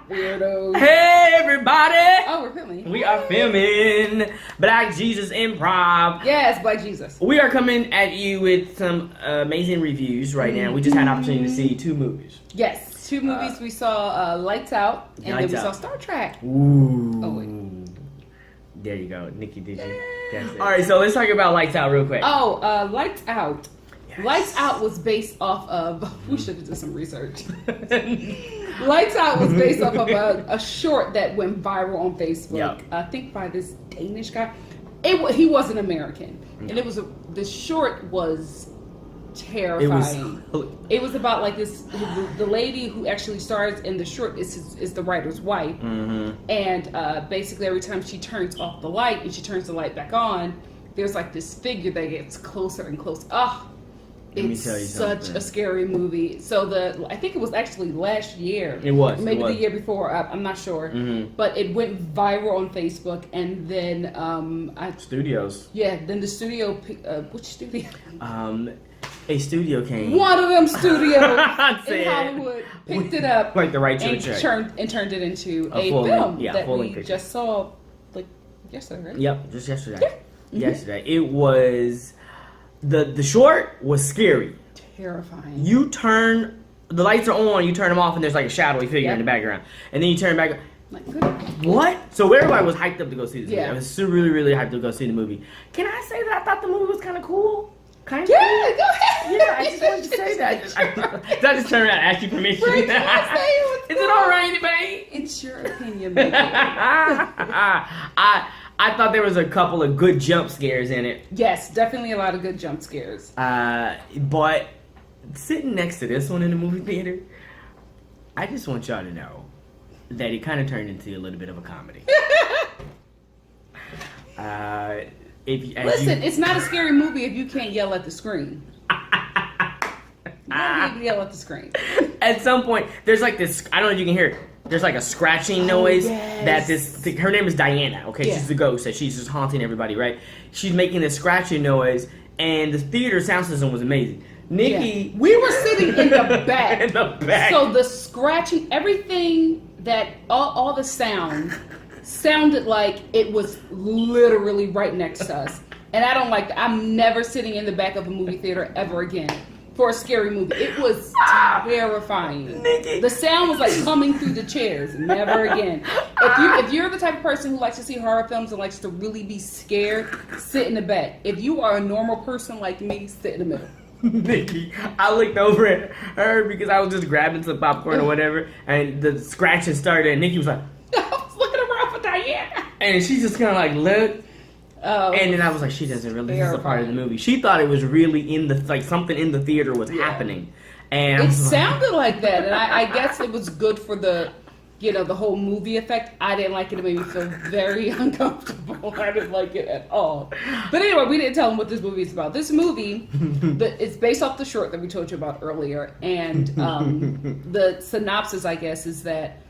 Weirdos. Hey everybody! Oh, we're filming. We are filming Black Jesus Improv. Yes, Black Jesus. We are coming at you with some amazing reviews right now. We just had an opportunity to see 2 movies. Yes, 2 movies. We saw Lights Out, and then we saw Star Trek. Ooh. Oh, wait. There you go. Nikki, did you? That's it. Alright, so let's talk about Lights Out real quick. Oh, Lights Out. Yes. Lights Out was based off of... We should have done some research. Lights Out was based off of a short that went viral on Facebook. Yep. I think by this Danish guy. He wasn't American. And it was the short was terrifying. It was about like this, the lady who actually stars in the short is the writer's wife. Mm-hmm. And basically every time she turns off the light and she turns the light back on, there's like this figure that gets closer and closer. It's such a scary movie. So I think it was actually last year. It was. Maybe the year before. I'm not sure. Mm-hmm. But it went viral on Facebook, and then Studios. Yeah. Then the studio. Which studio? A studio came. One of them studios in Hollywood picked it up, like the right to and turned it into a film that we just saw like yesterday, right? Yep, just yesterday. Yeah. Mm-hmm. Yesterday, it was. The short was scary. Terrifying. You turn, the lights are on, you turn them off, and there's like a shadowy figure in the background. And then you turn back. Like, what? So everybody was hyped up to go see this movie. I was really, really hyped to go see the movie. Can I say that I thought the movie was kind of cool? Kind of cool? Go ahead. Yeah, I just wanted to say that. Did I just turn around and ask you permission? Right, is it all right, babe? It's your opinion, baby. I thought there was a couple of good jump scares in it. Yes, definitely a lot of good jump scares. But sitting next to this one in the movie theater, I just want y'all to know that it kind of turned into a little bit of a comedy. Listen, it's not a scary movie if you can't yell at the screen. You don't need to yell at the screen. At some point, there's like this, I don't know if you can hear it. There's like a scratching noise that her name is Diana, okay? Yeah. She's the ghost, that she's just haunting everybody, right? She's making this scratching noise, and the theater sound system was amazing. Nikki... We were sitting in the back. In the back. So the scratching, everything that, all the sound sounded like it was literally right next to us. And I don't like that. I'm never sitting in the back of a movie theater ever again. For a scary movie. It was terrifying. Nikki. The sound was like coming through the chairs. Never again. If you're the type of person who likes to see horror films and likes to really be scared, sit in the back. If you are a normal person like me, sit in the middle. Nikki, I looked over at her because I was just grabbing some popcorn or whatever, and the scratching started, and Nikki was like, I was looking around for Diana. And she just kind of like looked. And then I was like, she doesn't really. This is a part of the movie. She thought it was really in the like something in the theater was happening, and it sounded like that. And I guess it was good for the, the whole movie effect. I didn't like it. It made me feel very uncomfortable. I didn't like it at all. But anyway, we didn't tell them what this movie is about. This movie, it's based off the short that we told you about earlier, and the synopsis, I guess, is that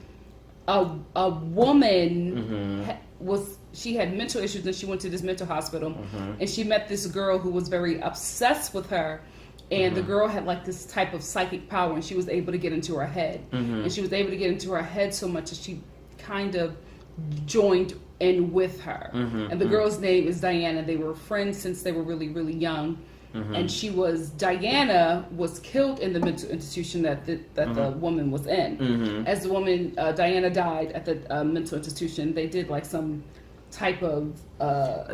a woman she had mental issues, and she went to this mental hospital, and she met this girl who was very obsessed with her, and the girl had like this type of psychic power, and she was able to get into her head, and she was able to get into her head so much that she kind of joined in with her, and the girl's name is Diana. They were friends since they were really, really young, and Diana was killed in the mental institution that the woman was in. As the woman, Diana died at the mental institution, they did like some type of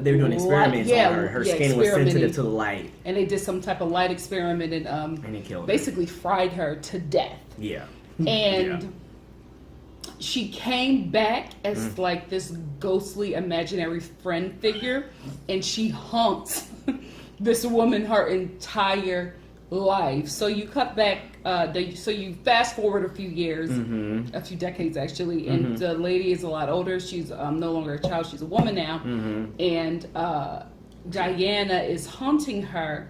they were doing experiments on her. Her skin was sensitive to the light, and they did some type of light experiment and it killed basically fried her to death. And she came back as like this ghostly imaginary friend figure, and she haunts this woman her entire life. So you cut back, so you fast forward a few years, a few decades actually, and the lady is a lot older. She's no longer a child; she's a woman now, and Diana is haunting her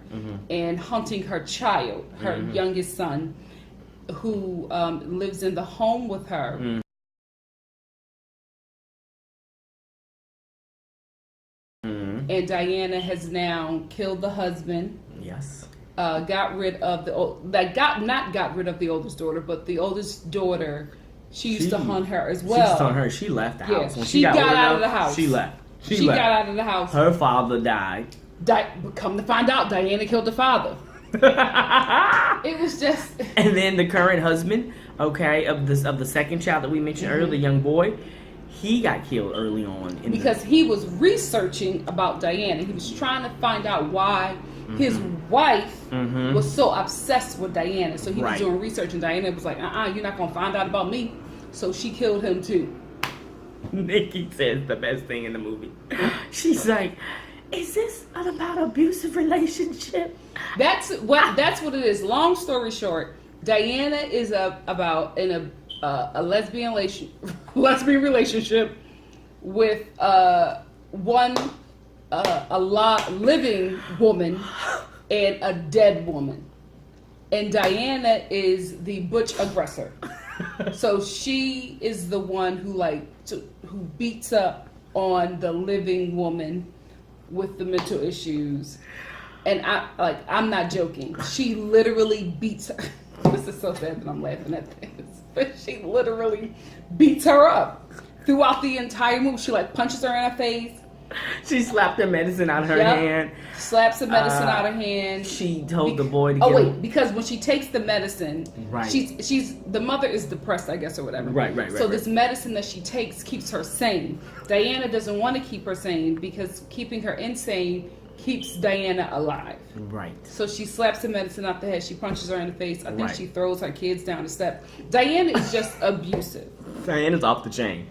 and haunting her child, her youngest son, who lives in the home with her. And Diana has now killed the husband. Yes. Got rid of not got rid of the oldest daughter, but the oldest daughter She used to hunt her as She well. used to hunt her. She left the house. When she got old out of enough, the house. She left. She got out of the house. Her father died. Come to find out, Diana killed the father. It was just. And then the current husband, okay, of the second child that we mentioned earlier, the young boy, he got killed early on. Because he was researching about Diana. He was trying to find out why his wife was so obsessed with Diana. So he was doing research, and Diana was like, you're not going to find out about me. So she killed him too. Nikki says the best thing in the movie. She's like, is this about abusive relationship? That's what it is. Long story short, Diana is about in a lesbian relationship with one living woman and a dead woman, and Diana is the butch aggressor. So she is the one who who beats up on the living woman with the mental issues. And I'm not joking. She literally beats her. This is so sad that I'm laughing at this. But she literally beats her up throughout the entire movie. She punches her in her face. She slapped the medicine out of her hand. Slaps the medicine out of her hand. She told the boy to because when she takes the medicine, she's the mother is depressed, I guess, or whatever. Right. So this medicine that she takes keeps her sane. Diana doesn't want to keep her sane because keeping her insane keeps Diana alive. Right. So she slaps the medicine out the head. She punches her in the face. I think she throws her kids down the steps. Diana is just abusive. Diana's off the chain.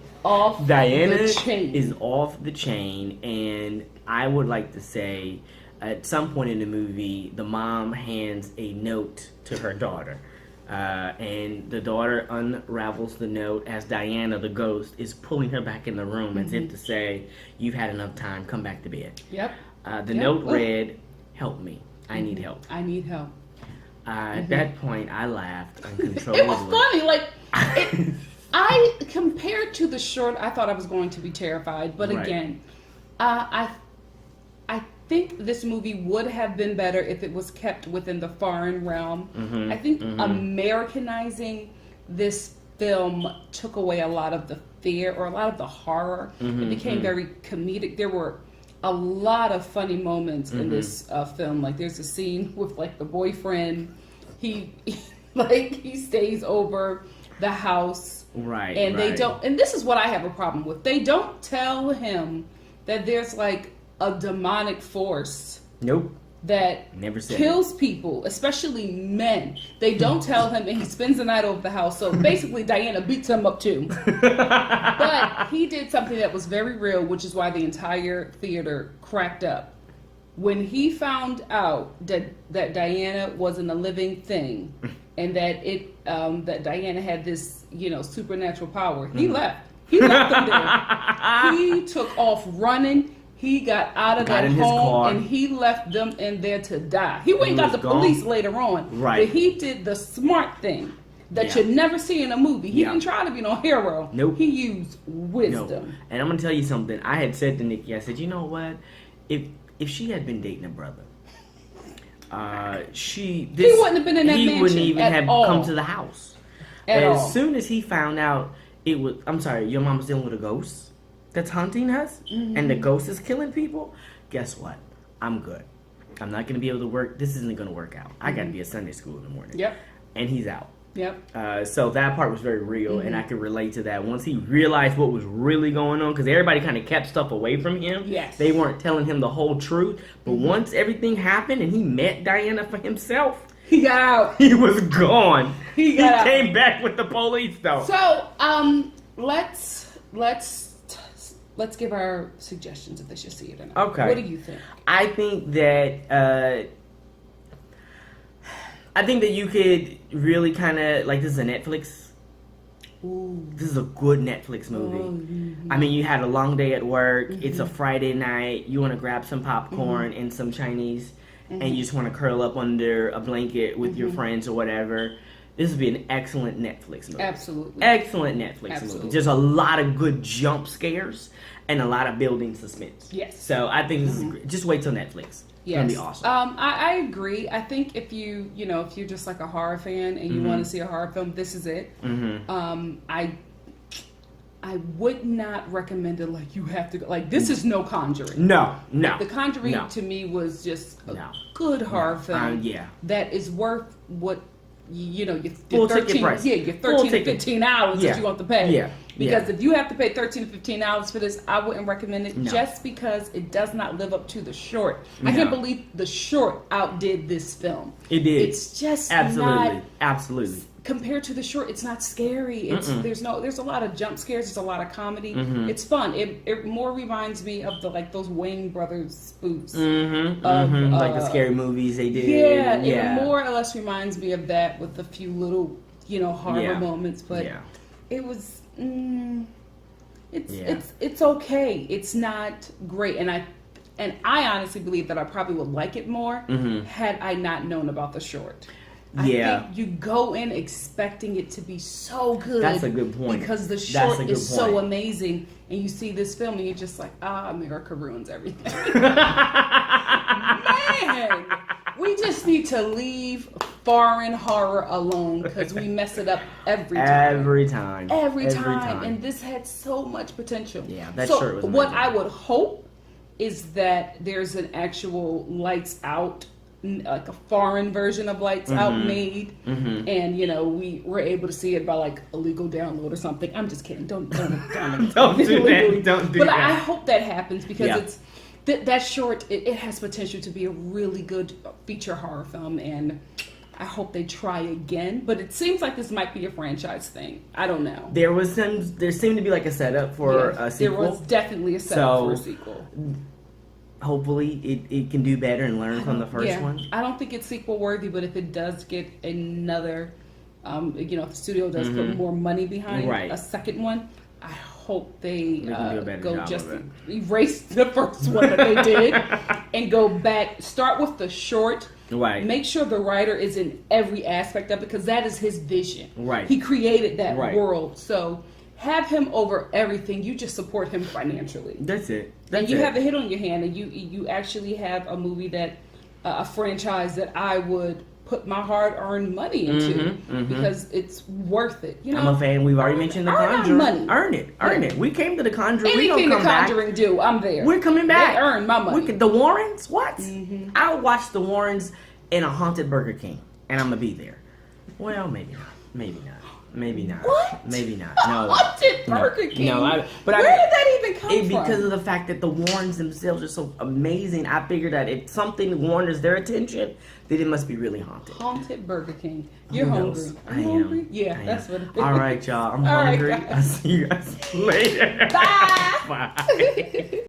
Diana is off the chain, and I would like to say, at some point in the movie, the mom hands a note to her daughter, and the daughter unravels the note as Diana, the ghost, is pulling her back in the room as if to say, "You've had enough time. Come back to bed." Yep. The note read, "Help me. I need help." I need help. At that point, I laughed uncontrollably. It was funny, compared to the short, I thought I was going to be terrified. But again, I think this movie would have been better if it was kept within the foreign realm. I think Americanizing this film took away a lot of the fear or a lot of the horror. It became very comedic. There were a lot of funny moments in this film. Like there's a scene with the boyfriend. He stays over the house. Right. And they don't, and this is what I have a problem with. They don't tell him that there's a demonic force. Nope. That never kills people, especially men. They don't tell him, and he spends the night over the house. So basically, Diana beats him up too. But he did something that was very real, which is why the entire theater cracked up. When he found out that Diana wasn't a living thing, and that that Diana had this supernatural power, he left. He left them there. He took off running. He got out of that home and he left them in there to die. He went and got the police later on. Right. But he did the smart thing that you never see in a movie. He didn't try to be no hero. Nope. He used wisdom. Nope. And I'm going to tell you something. I had said to Nikki, I said, you know what? If she had been dating a brother, he wouldn't have been in that mansion. He wouldn't even have come to the house. As soon as he found out I'm sorry, your mom was dealing with a ghost that's hunting us, and the ghost is killing people, guess what? I'm good. I'm not going to be able to work. This isn't going to work out. I got to be at Sunday school in the morning. Yep. And he's out. Yep. So that part was very real, and I could relate to that. Once he realized what was really going on, because everybody kind of kept stuff away from him. Yes. They weren't telling him the whole truth. But once everything happened and he met Diana for himself, he got out. He was gone. He came back with the police, though. So, let's give our suggestions if they should see it or not. Okay. What do you think? I think that you could really kind of this is a Netflix. Ooh. This is a good Netflix movie. Mm-hmm. I mean, you had a long day at work. It's a Friday night. You want to grab some popcorn and some Chinese, and you just want to curl up under a blanket with your friends or whatever. This would be an excellent Netflix movie. Absolutely. Excellent Netflix movie. There's a lot of good jump scares and a lot of building suspense. Yes. So I think this is great. Just wait till Netflix. Yes. gonna be awesome. I agree. I think if if you're just like a horror fan and you want to see a horror film, this is it. I would not recommend it. Like, you have to go. Like, this is no Conjuring. No. The Conjuring to me was just a good horror film. That is worth what your Full 13 ticket price. your 13 to 15 hours that you want to pay. Yeah. Because if you have to pay 13 to 15 hours for this, I wouldn't recommend it just because it does not live up to the short. I can't believe the short outdid this film. It did. It's just absolutely. Compared to the short, it's not scary. There's a lot of jump scares. There's a lot of comedy. It's fun. It more reminds me of those Wayne Brothers spoofs like the scary movies they did. It more or less reminds me of that with a few little horror moments. But it was it's okay. It's not great, and I honestly believe that I probably would like it more had I not known about the short. I think you go in expecting it to be so good. That's a good point. Because the short is so amazing, and you see this film and you're just like, America ruins everything. Man, we just need to leave foreign horror alone because we mess it up every time. Every time. And this had so much potential. Yeah, that short was amazing. What I would hope is that there's an actual Lights Out, like a foreign version of Lights Out made, and we were able to see it by like illegal download or something. I'm just kidding. Don't do that. Don't do that. I hope that happens because it's that short. It has potential to be a really good feature horror film, and I hope they try again. But it seems like this might be a franchise thing. I don't know. There seemed to be like a setup for a sequel. There was definitely a setup for a sequel. Hopefully it can do better and learn from the first one. I don't think it's sequel worthy, but if it does get another, if the studio does put more money behind a second one, I hope they go just erase the first one that they did and go back, start with the short. Right. Make sure the writer is in every aspect of it because that is his vision. Right. He created that world. So have him over everything. You just support him financially. That's it. And you have a hit on your hand, and you actually have a movie that a franchise that I would put my hard-earned money into because it's worth it. I'm a fan. We've already mentioned The Conjuring. Earn it. We came to The Conjuring. Anything The Conjuring do, I'm there. We're coming back. They earn my money. The Warrens? What? I would watch The Warrens in a haunted Burger King, and I'm gonna be there. Well, maybe not. What? Maybe not. No. Haunted Burger King? No. Where did that even come from? Because of the fact that the Warrens themselves are so amazing, I figured that if something warrants their attention, then it must be really haunted. Haunted Burger King. You're hungry. Are you hungry? Yeah, that's what it is. All right, y'all. I'm hungry. I'll see you guys later. Bye. Bye.